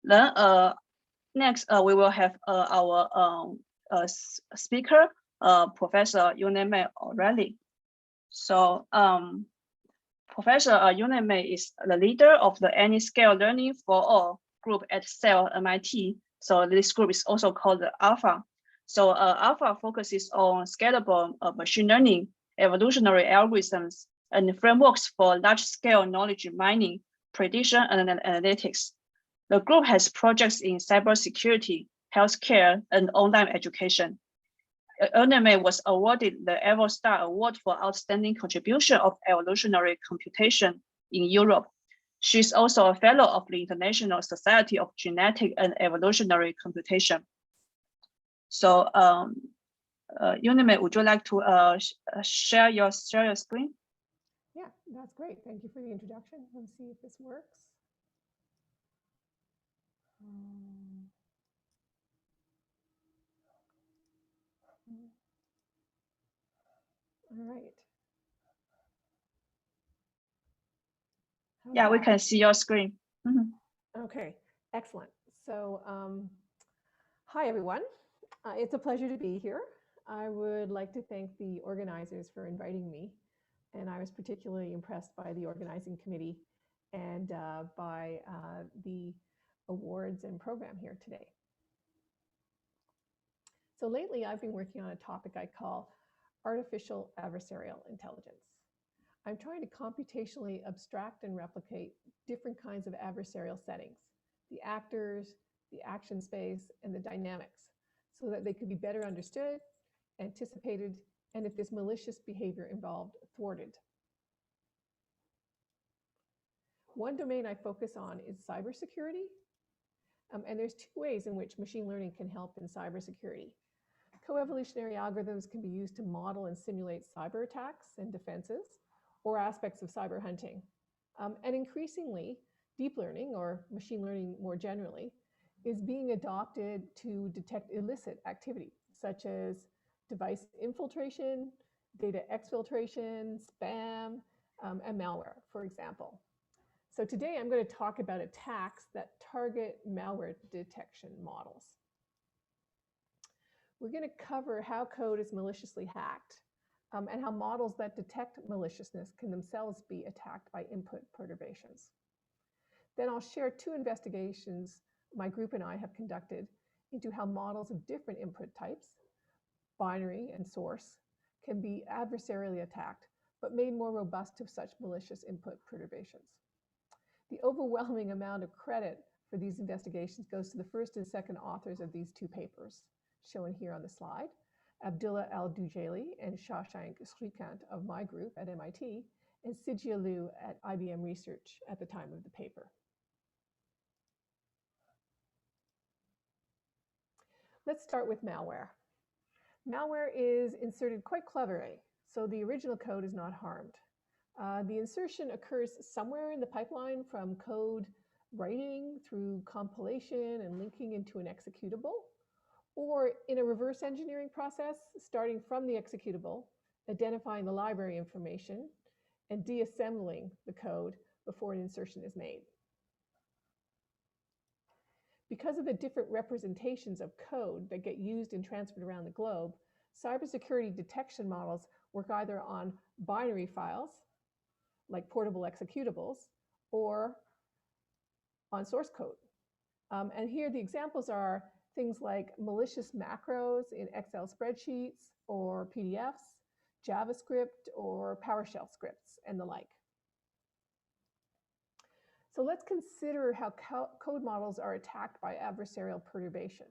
Then next we will have our speaker, Professor Yuneme O'Reilly. So Professor Yuneme is the leader of the Any-Scale Learning for All group at CEL MIT. So this group is also called the Alpha. So Alpha focuses on scalable machine learning, evolutionary algorithms, and frameworks for large-scale knowledge mining, prediction, and analytics. The group has projects in cybersecurity, healthcare, and online education. Yuneme was awarded the EvoStar Award for Outstanding Contribution of Evolutionary Computation in Europe. She's also a fellow of the International Society of Genetic and Evolutionary Computation. So, Yuneme, would you like to share your screen? Yeah, that's great. Thank you for the introduction. Let's see if this works. All right. Yeah, we can see your screen. Okay, excellent. So, hi everyone. It's a pleasure to be here. I would like to thank the organizers for inviting me, and I was particularly impressed by the organizing committee and by the awards and program here today. So lately I've been working on a topic I call artificial adversarial intelligence. I'm trying to computationally abstract and replicate different kinds of adversarial settings, the actors, the action space, and the dynamics, so that they could be better understood, anticipated, and if this malicious behavior involved, thwarted. One domain I focus on is cybersecurity. And there's two ways in which machine learning can help in cybersecurity. Coevolutionary algorithms can be used to model and simulate cyber attacks and defenses, or aspects of cyber hunting. And increasingly, deep learning, or machine learning more generally, is being adopted to detect illicit activity, such as device infiltration, data exfiltration, spam, and malware, for example. So today I'm going to talk about attacks that target malware detection models. We're going to cover how code is maliciously hacked, and how models that detect maliciousness can themselves be attacked by input perturbations. Then I'll share two investigations my group and I have conducted into how models of different input types, binary and source, can be adversarially attacked, but made more robust to such malicious input perturbations. The overwhelming amount of credit for these investigations goes to the first and second authors of these two papers, shown here on the slide, Abdullah Al-Dujaili and Shashank Shrikant of my group at MIT, and Sijia Liu at IBM Research at the time of the paper. Let's start with malware. Malware is inserted quite cleverly, so the original code is not harmed. The insertion occurs somewhere in the pipeline, from code writing through compilation and linking into an executable, or in a reverse engineering process, starting from the executable, identifying the library information, and deassembling the code before an insertion is made. Because of the different representations of code that get used and transferred around the globe, cybersecurity detection models work either on binary files, like portable executables, or on source code. And here the examples are things like malicious macros in Excel spreadsheets or PDFs, JavaScript or PowerShell scripts, and the like. So let's consider how code models are attacked by adversarial perturbation.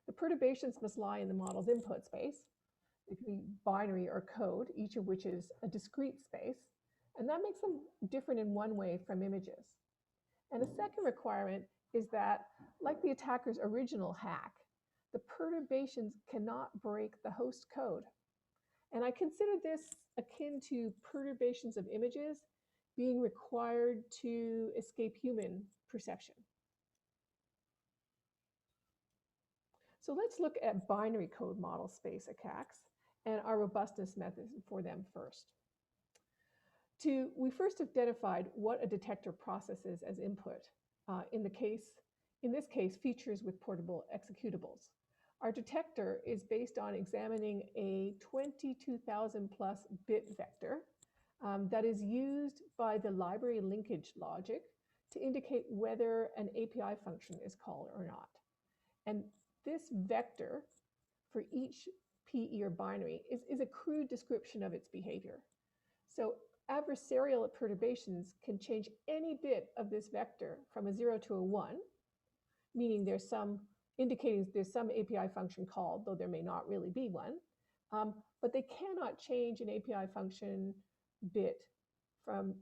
The perturbations must lie in the model's input space. It can be binary or code, each of which is a discrete space, and that makes them different in one way from images. And a second requirement is that, like the attacker's original hack, the perturbations cannot break the host code. And I consider this akin to perturbations of images being required to escape human perception. So let's look at binary code model space attacks and our robustness method for them first. We first identified what a detector processes as input. In the case in this case, features with portable executables. Our detector is based on examining a 22,000 plus bit vector that is used by the library linkage logic to indicate whether an API function is called or not. And this vector for each PE or binary is a crude description of its behavior. So adversarial perturbations can change any bit of this vector from a 0 to a 1, meaning there's some indicating there's some API function called, though there may not really be one. But they cannot change an API function bit from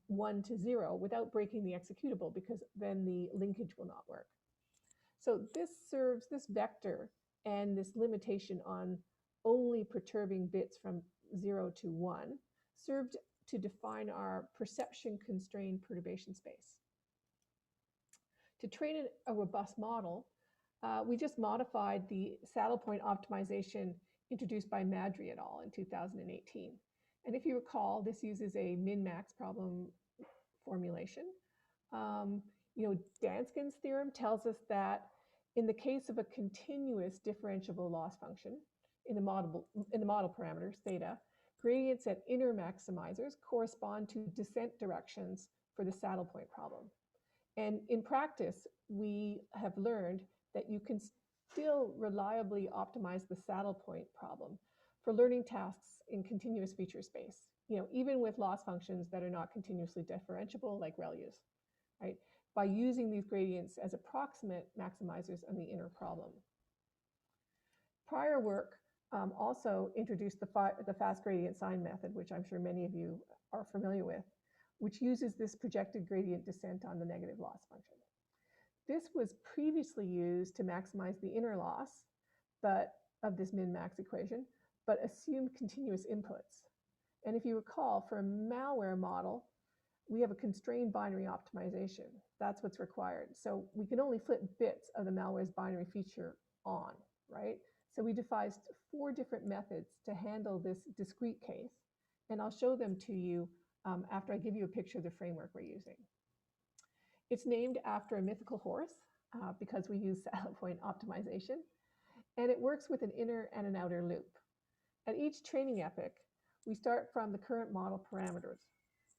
1 to 0 without breaking the executable, because then the linkage will not work. So this vector and this limitation on only perturbing bits from 0 to 1 served to define our perception-constrained perturbation space. To train a robust model, we just modified the saddle point optimization introduced by Madry et al. In 2018. And if you recall, this uses a min-max problem formulation. Danskin's theorem tells us that in the case of a continuous differentiable loss function in the model parameters, theta, gradients at inner maximizers correspond to descent directions for the saddle point problem. And in practice, we have learned that you can still reliably optimize the saddle point problem for learning tasks in continuous feature space, even with loss functions that are not continuously differentiable like ReLUs, right? By using these gradients as approximate maximizers on the inner problem. Prior work also introduced the fast gradient sign method, which I'm sure many of you are familiar with, which uses this projected gradient descent on the negative loss function. This was previously used to maximize the inner loss of this min-max equation, but assumed continuous inputs. And if you recall, for a malware model, we have a constrained binary optimization. That's what's required. So we can only flip bits of the malware's binary feature on, right? So we devised 4 different methods to handle this discrete case. And I'll show them to you after I give you a picture of the framework we're using. It's named after a mythical horse because we use saddle point optimization. And it works with an inner and an outer loop. At each training epoch, we start from the current model parameters.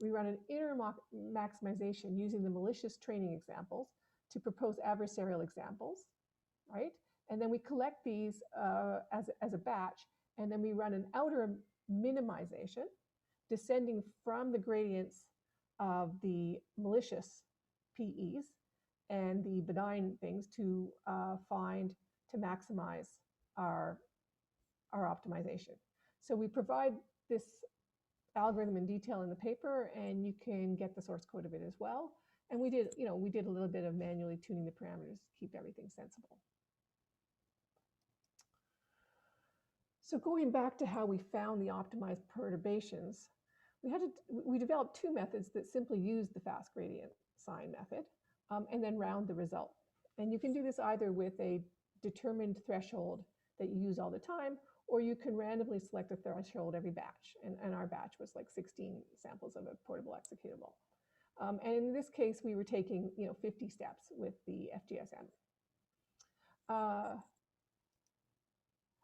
We run an inner maximization using the malicious training examples to propose adversarial examples, right? And then we collect these as a batch, and then we run an outer minimization, descending from the gradients of the malicious PEs and the benign things to maximize our optimization. So we provide this algorithm in detail in the paper, and you can get the source code of it as well. And we did a little bit of manually tuning the parameters to keep everything sensible. So going back to how we found the optimized perturbations, we developed 2 methods that simply use the fast gradient sign method and then round the result. And you can do this either with a determined threshold that you use all the time, or you can randomly select a threshold every batch. And our batch was like 16 samples of a portable executable. And in this case, we were taking 50 steps with the FGSM.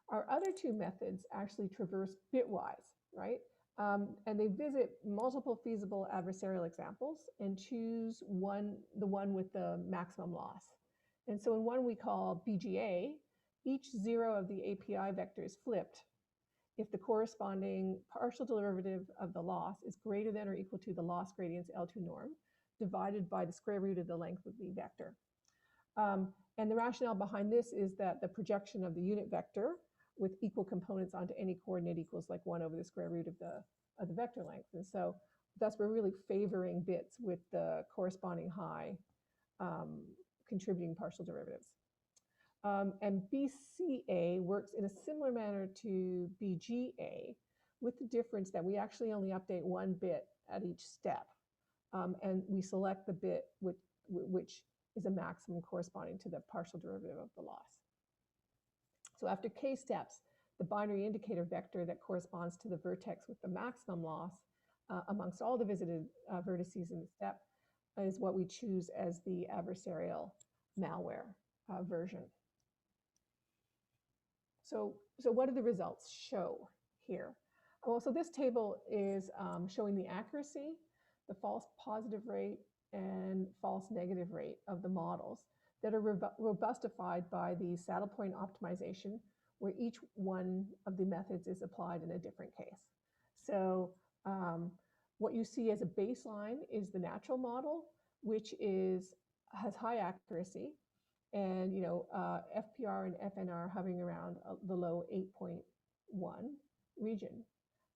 Our other 2 methods actually traverse bitwise, right? And they visit multiple feasible adversarial examples and choose the one with the maximum loss. And so in one we call BGA, each 0 of the API vector is flipped if the corresponding partial derivative of the loss is greater than or equal to the loss gradient's L2 norm divided by the square root of the length of the vector. And the rationale behind this is that the projection of the unit vector with equal components onto any coordinate equals like 1 over the square root of the vector length. And so thus we're really favoring bits with the corresponding high contributing partial derivatives. And BCA works in a similar manner to BGA, with the difference that we actually only update 1 bit at each step. And we select the bit which is a maximum corresponding to the partial derivative of the loss. So after k steps, the binary indicator vector that corresponds to the vertex with the maximum loss amongst all the visited vertices in the step is what we choose as the adversarial malware version. So what do the results show here? Well, so this table is showing the accuracy, the false positive rate, and false negative rate of the models that are robustified by the saddle point optimization, where each one of the methods is applied in a different case. So what you see as a baseline is the natural model, which has high accuracy, and FPR and FNR hovering around the low 8.1 region.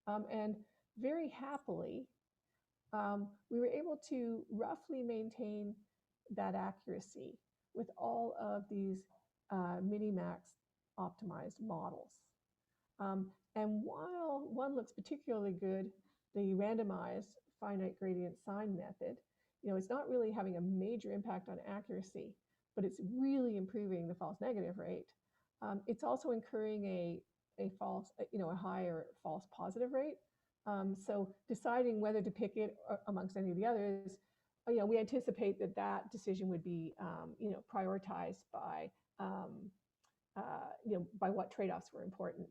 And very happily, we were able to roughly maintain that accuracy with all of these minimax optimized models. And while one looks particularly good, the randomized finite gradient sign method, it's not really having a major impact on accuracy, but it's really improving the false negative rate. It's also incurring a higher false positive rate. So deciding whether to pick it amongst any of the others, we anticipate that decision would be, prioritized by, by what trade-offs were important,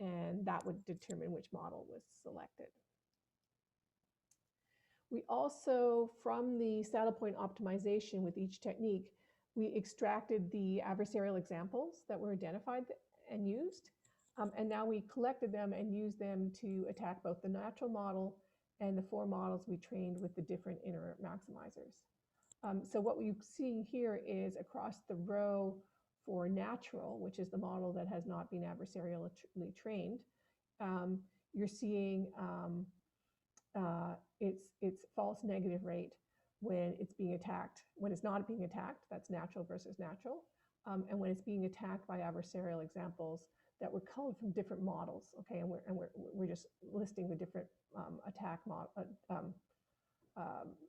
and that would determine which model was selected. We also, from the saddle point optimization with each technique, we extracted the adversarial examples that were identified and used, and now we collected them and used them to attack both the natural model and the 4 models we trained with the different inner maximizers. So what we're seeing here is across the row for natural, which is the model that has not been adversarially trained, you're seeing its false negative rate when it's being attacked. When it's not being attacked, that's natural versus natural. And when it's being attacked by adversarial examples that were culled from different models, okay? And we're just listing the different attack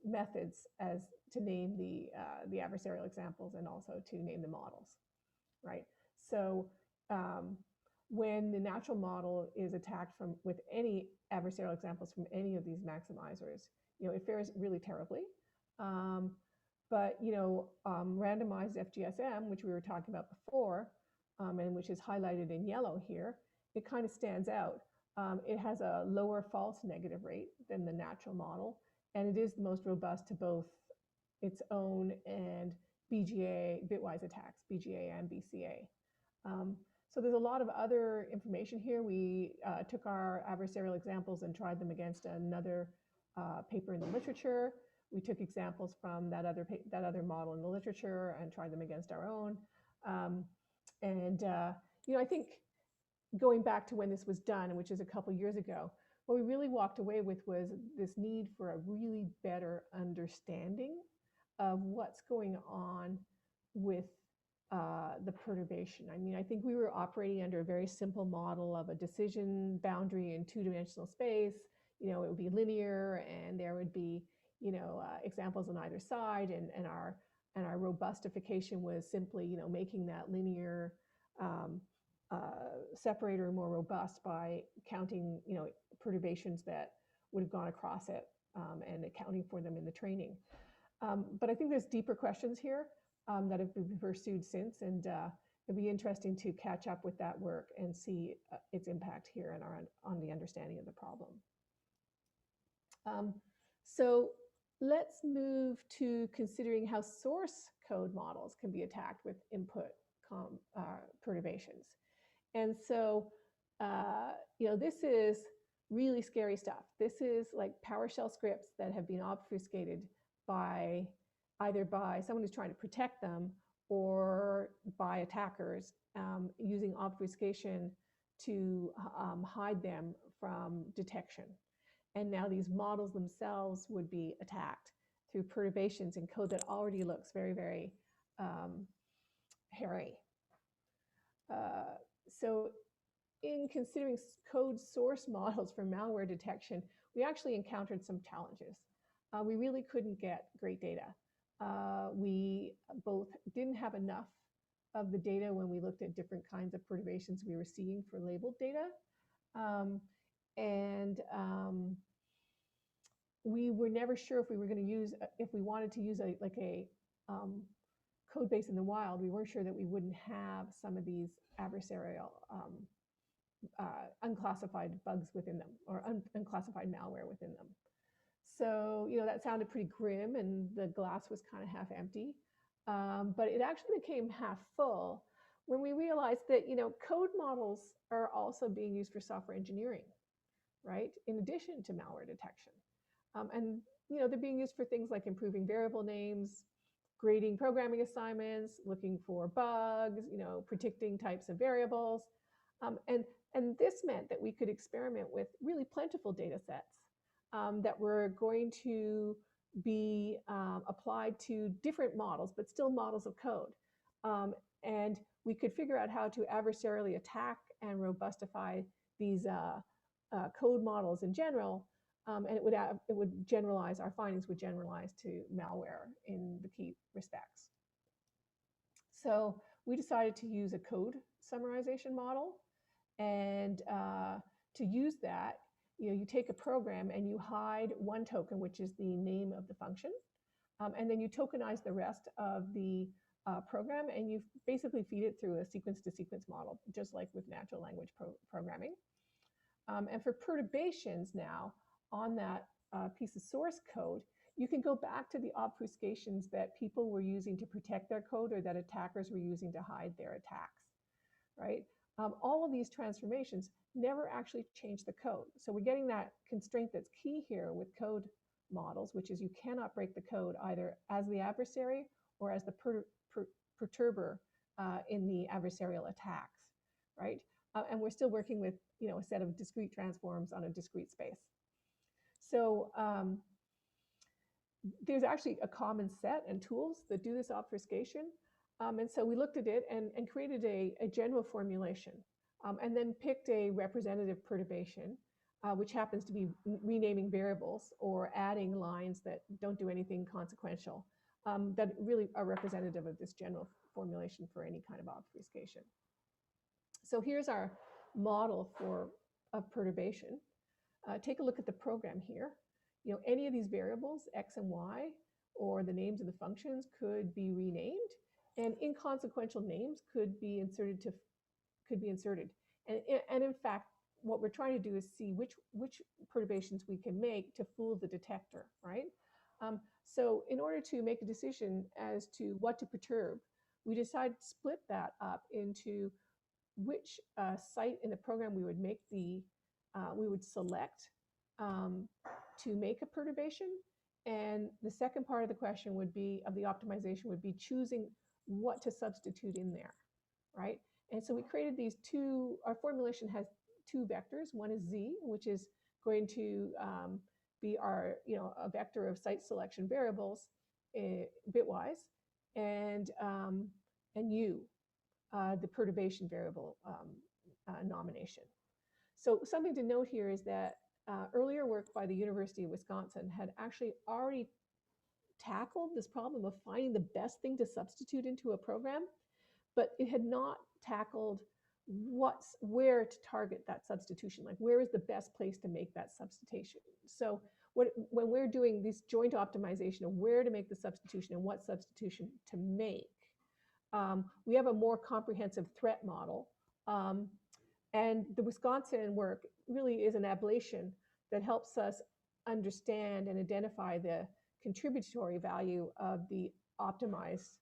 methods as to name the adversarial examples and also to name the models, right? So when the natural model is attacked with any adversarial examples from any of these maximizers, it fares really terribly. But randomized FGSM, which we were talking about before, and which is highlighted in yellow here, it kind of stands out. It has a lower false negative rate than the natural model, and it is the most robust to both its own and BGA, bitwise attacks, BGA and BCA. So there's a lot of other information here. We took our adversarial examples and tried them against another paper in the literature. We took examples from that other model in the literature and tried them against our own. I think going back to when this was done, which is a couple years ago, what we really walked away with was this need for a really better understanding of what's going on with the perturbation. I mean, I think we were operating under a very simple model of a decision boundary in 2-dimensional space. It would be linear, and there would be, examples on either side, and our robustification was simply, making that linear separator more robust by counting, perturbations that would have gone across it and accounting for them in the training. But I think there's deeper questions here that have been pursued since, and it'd be interesting to catch up with that work and see its impact here and on the understanding of the problem. So let's move to considering how source code models can be attacked with input perturbations. And so, this is really scary stuff. This is like PowerShell scripts that have been obfuscated by either by someone who's trying to protect them or by attackers using obfuscation to hide them from detection. And now these models themselves would be attacked through perturbations in code that already looks very, very hairy. So in considering code source models for malware detection, we actually encountered some challenges. We really couldn't get great data. We both didn't have enough of the data when we looked at different kinds of perturbations we were seeing for labeled data. We were never sure if we were going to use, if we wanted to use a code base in the wild, we weren't sure that we wouldn't have some of these adversarial unclassified bugs within them, or unclassified malware within them. So, that sounded pretty grim, and the glass was kind of half empty. But it actually became half full when we realized that, code models are also being used for software engineering, right? In addition to malware detection. And, they're being used for things like improving variable names, grading programming assignments, looking for bugs, predicting types of variables. And this meant that we could experiment with really plentiful data sets that were going to be applied to different models, but still models of code. And we could figure out how to adversarially attack and robustify these code models in general. And it would generalize, our findings would generalize to malware in the key respects. So we decided to use a code summarization model. And to use that, you take a program and you hide one token, which is the name of the function. And then you tokenize the rest of the program, and you basically feed it through a sequence-to-sequence model, just like with natural language programming. And for perturbations now on that piece of source code, you can go back to the obfuscations that people were using to protect their code, or that attackers were using to hide their attacks, right? All of these transformations never actually change the code. So we're getting that constraint that's key here with code models, which is you cannot break the code either as the adversary or as the perturber in the adversarial attacks, right? And we're still working with a set of discrete transforms on a discrete space. So there's actually a common set and tools that do this obfuscation. And so we looked at it and created a general formulation, and then picked a representative perturbation, which happens to be renaming variables or adding lines that don't do anything consequential, that really are representative of this general formulation for any kind of obfuscation. So here's our model for a perturbation. Take a look at the program here. Any of these variables, x and y, or the names of the functions, could be renamed, and inconsequential names could be inserted. And in fact, what we're trying to do is see which perturbations we can make to fool the detector, right? So in order to make a decision as to what to perturb, we decided to split that up into which site in the program we would select to make a perturbation. And the second part of the question would be, of the optimization, would be choosing what to substitute in there, right? And so we created these two, our formulation has two vectors. One is Z, which is going to be our, a vector of site selection variables bitwise, and U, the perturbation variable nomination. So something to note here is that earlier work by the University of Wisconsin had actually already tackled this problem of finding the best thing to substitute into a program, but it had not tackled where to target that substitution, like where is the best place to make that substitution. So when we're doing this joint optimization of where to make the substitution and what substitution to make, we have a more comprehensive threat model. And the Wisconsin work really is an ablation that helps us understand and identify the contributory value of the co-optimized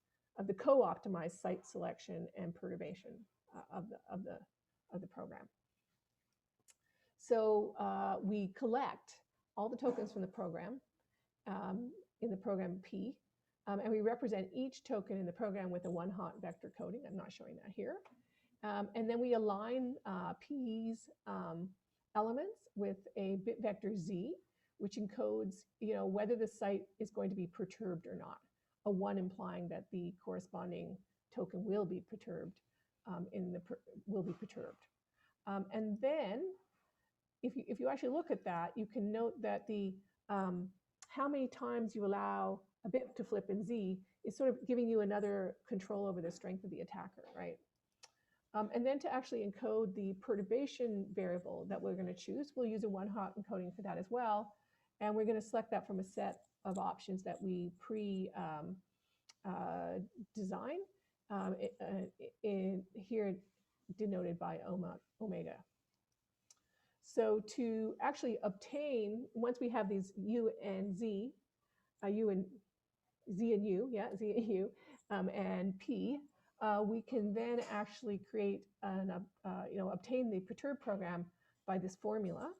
site selection and perturbation of the program. So we collect all the tokens from the program in the program P, and we represent each token in the program with a one-hot vector coding. I'm not showing that here. And then we align P's elements with a bit vector Z, which encodes, whether the site is going to be perturbed or not. A 1 implying that the corresponding token will be perturbed. And then, if you actually look at that, you can note that the how many times you allow a bit to flip in Z is sort of giving you another control over the strength of the attacker, right? And then to actually encode the perturbation variable that we're going to choose, we'll use a one-hot encoding for that as well. And we're going to select that from a set of options that we design, here denoted by omega. So to actually obtain, once we have these U and Z, U and Z and U, yeah, Z and U, and P, we can then actually create an, obtain the perturbed program by this formula.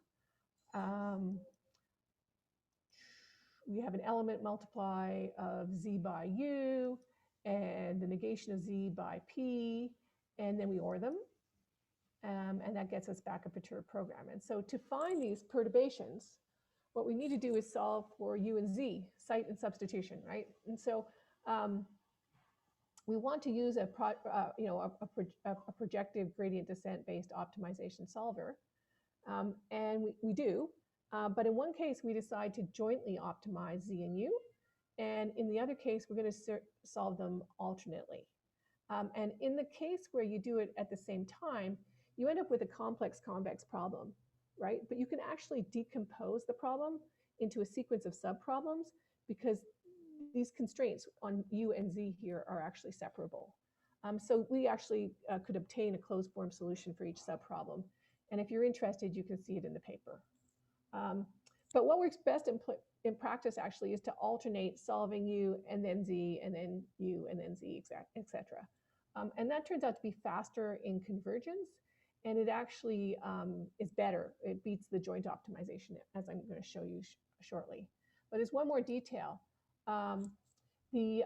We have an element multiply of Z by U and the negation of Z by P, and then we OR them. And that gets us back a perturbed program. And so to find these perturbations, what we need to do is solve for U and Z, site and substitution, right? And so we want to use a projective gradient descent-based optimization solver. And we do. But in one case, we decide to jointly optimize Z and U. And in the other case, we're going to solve them alternately. And in the case where you do it at the same time, you end up with a complex convex problem, right? But you can actually decompose the problem into a sequence of subproblems because these constraints on U and Z here are actually separable. So we actually could obtain a closed form solution for each subproblem. And if you're interested, you can see it in the paper. But what works best in practice actually is to alternate solving U and then Z and then U and then Z, etc. And that turns out to be faster in convergence, and it actually is better. It beats the joint optimization, as I'm going to show you shortly. But there's one more detail. We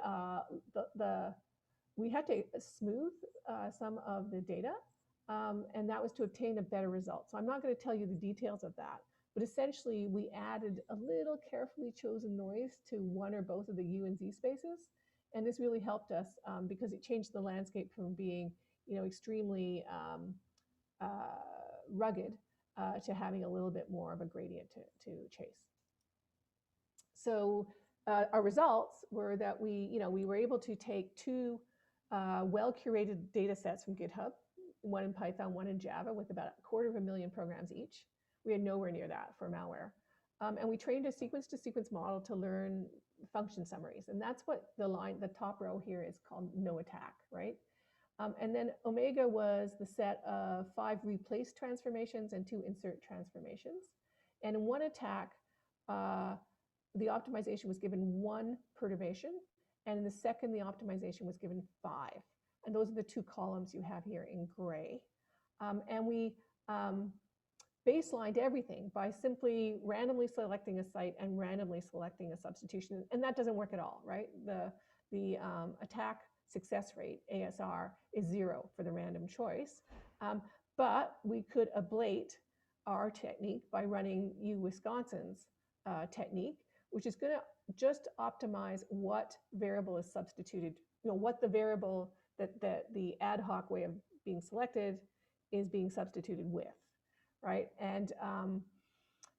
had to smooth some of the data, and that was to obtain a better result. So I'm not going to tell you the details of that, but essentially we added a little carefully chosen noise to one or both of the U and Z spaces. And this really helped us because it changed the landscape from being, extremely rugged to having a little bit more of a gradient to chase. So our results were that we were able to take two well-curated data sets from GitHub, one in Python, one in Java, with about 250,000 programs each. We had nowhere near that for malware. And we trained a sequence-to-sequence model to learn function summaries. And that's what the top row here is called no attack, right? And then omega was the set of 5 replace transformations and 2 insert transformations. And in one attack, the optimization was given 1 perturbation. And in the second, the optimization was given 5. And those are the 2 columns you have here in gray. And we baselined everything by simply randomly selecting a site and randomly selecting a substitution. And that doesn't work at all, right? The attack success rate, ASR, is 0 for the random choice. But we could ablate our technique by running Wisconsin's technique, which is going to just optimize what variable is substituted, what the variable that the ad hoc way of being selected is being substituted with, right? And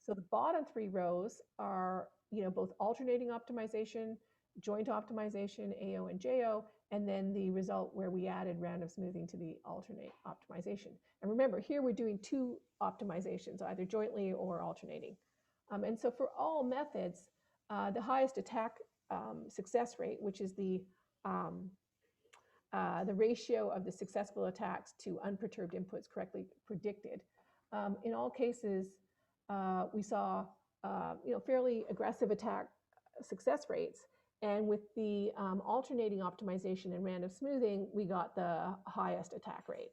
so the bottom 3 rows are, both alternating optimization, joint optimization, AO and JO, and then the result where we added random smoothing to the alternate optimization. And remember, here we're doing 2 optimizations, either jointly or alternating. And so for all methods, the highest attack success rate, which is the ratio of the successful attacks to unperturbed inputs correctly predicted. In all cases, we saw fairly aggressive attack success rates. And with the alternating optimization and random smoothing, we got the highest attack rate.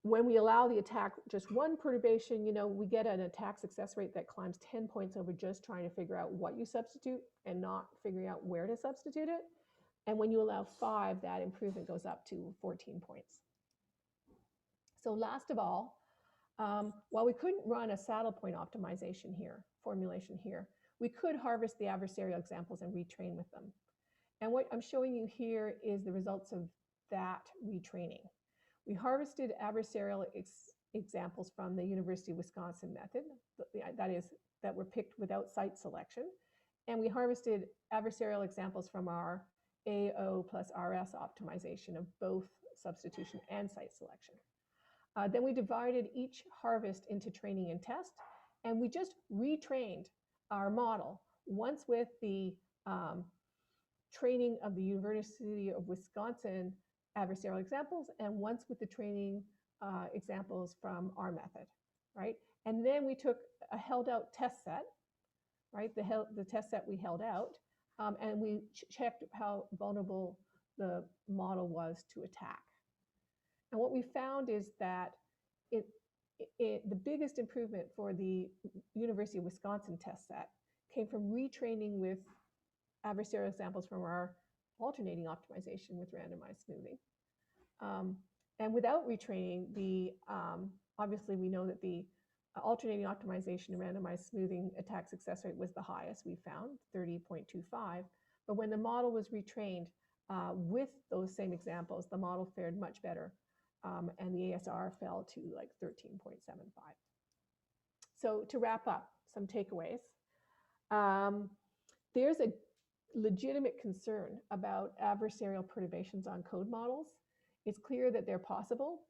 When we allow the attack just 1 perturbation, we get an attack success rate that climbs 10 points over just trying to figure out what you substitute and not figuring out where to substitute it. And when you allow 5, that improvement goes up to 14 points. So last of all, while we couldn't run a saddle point optimization here, formulation here, we could harvest the adversarial examples and retrain with them. And what I'm showing you here is the results of that retraining. We harvested adversarial examples from the University of Wisconsin method, that were picked without site selection. And we harvested adversarial examples from our AO plus RS optimization of both substitution and site selection. Then we divided each harvest into training and test, and we just retrained our model, once with the training of the University of Wisconsin adversarial examples, and once with the training examples from our method, right? And then we took a held out test set, right? The test set we held out, and we checked how vulnerable the model was to attack. And what we found is that the biggest improvement for the University of Wisconsin test set came from retraining with adversarial examples from our alternating optimization with randomized smoothing. And without retraining, obviously we know that the alternating optimization and randomized smoothing attack success rate was the highest we found, 30.25. But when the model was retrained with those same examples, the model fared much better. And the ASR fell to like 13.75. So to wrap up, some takeaways. There's a legitimate concern about adversarial perturbations on code models. It's clear that they're possible,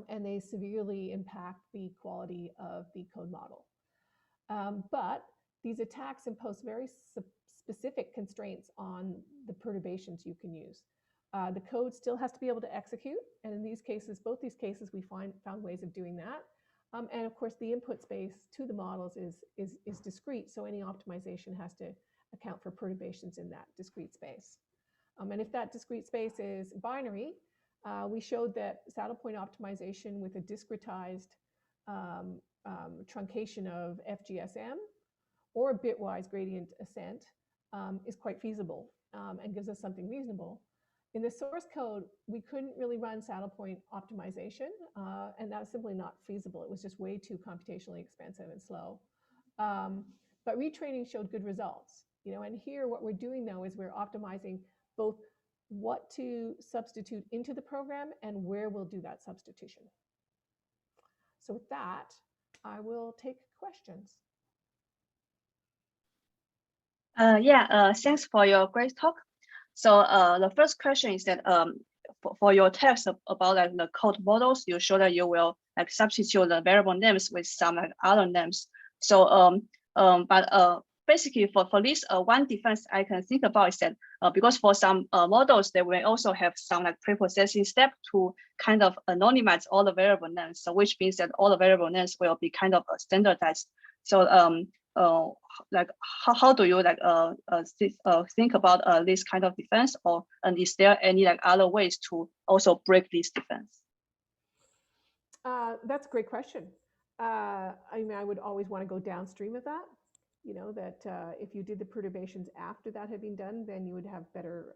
and they severely impact the quality of the code model. But these attacks impose very specific constraints on the perturbations you can use. The code still has to be able to execute, and in these cases, both these cases, we found ways of doing that. And of course, the input space to the models is discrete, so any optimization has to account for perturbations in that discrete space. And if that discrete space is binary, we showed that saddle point optimization with a discretized truncation of FGSM or bitwise gradient ascent is quite feasible and gives us something reasonable. In the source code, we couldn't really run saddle point optimization, and that was simply not feasible. It was just way too computationally expensive and slow. But retraining showed good results. And here what we're doing now is we're optimizing both what to substitute into the program and where we'll do that substitution. So with that, I will take questions. Thanks for your great talk. So the first question is that for your text about like the code models, you show that you will like substitute the variable names with some like other names. So basically for this one defense I can think about is that because for some models they will also have some like pre-processing step to kind of anonymize all the variable names. So which means that all the variable names will be kind of standardized. So like how do you like think about this kind of defense, and is there any like other ways to also break this defense? That's a great question. I mean, I would always want to go downstream of that. That if you did the perturbations after that had been done, then you would have better,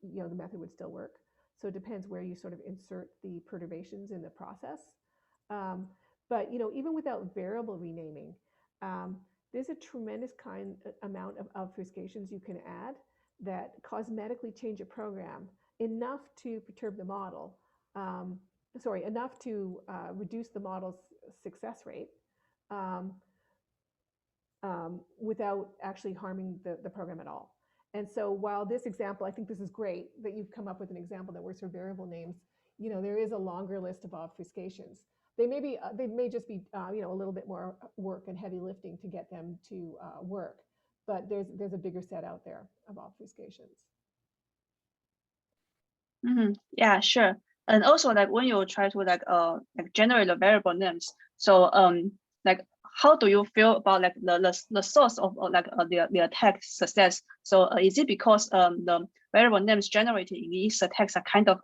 the method would still work. So it depends where you sort of insert the perturbations in the process. But even without variable renaming, there's a tremendous amount of obfuscations you can add that cosmetically change a program enough to perturb the model, enough to reduce the model's success rate without actually harming the program at all. And so while this example, I think this is great that you've come up with an example that works for variable names, there is a longer list of obfuscations. They may just be a little bit more work and heavy lifting to get them to work, but there's a bigger set out there of obfuscations. Yeah, sure. And also like when you try to like generate the variable names, so like how do you feel about like the source of like the attack success? So is it because the variable names generated in these attacks are kind of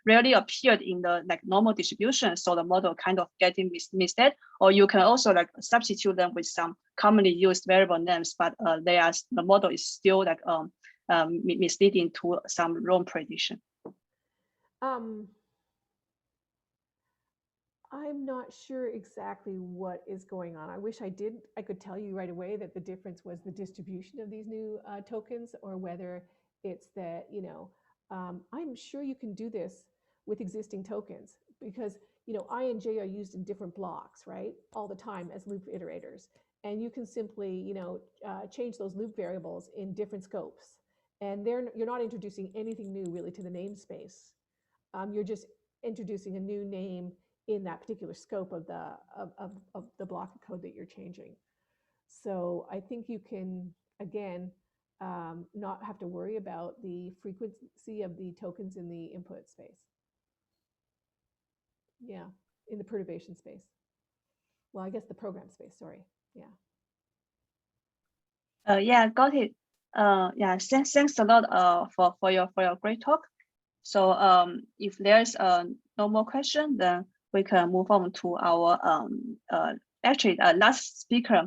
rarely appeared in the like normal distribution, so the model kind of getting misled, or you can also like substitute them with some commonly used variable names, but the model is still like misleading to some wrong prediction? I'm not sure exactly what is going on. I wish I could tell you right away that the difference was the distribution of these new tokens, or whether it's that, I'm sure you can do this with existing tokens, because, I and J are used in different blocks, right? All the time as loop iterators. And you can simply, change those loop variables in different scopes. And you're not introducing anything new really to the namespace. You're just introducing a new name in that particular scope of the block of code that you're changing. So I think you can, again, not have to worry about the frequency of the tokens in the input space. Yeah, in the perturbation space. Well, I guess the program space, sorry. Yeah. Yeah, got it. Yeah, thanks a lot for your great talk. So if there's no more question, then we can move on to our actually last speaker,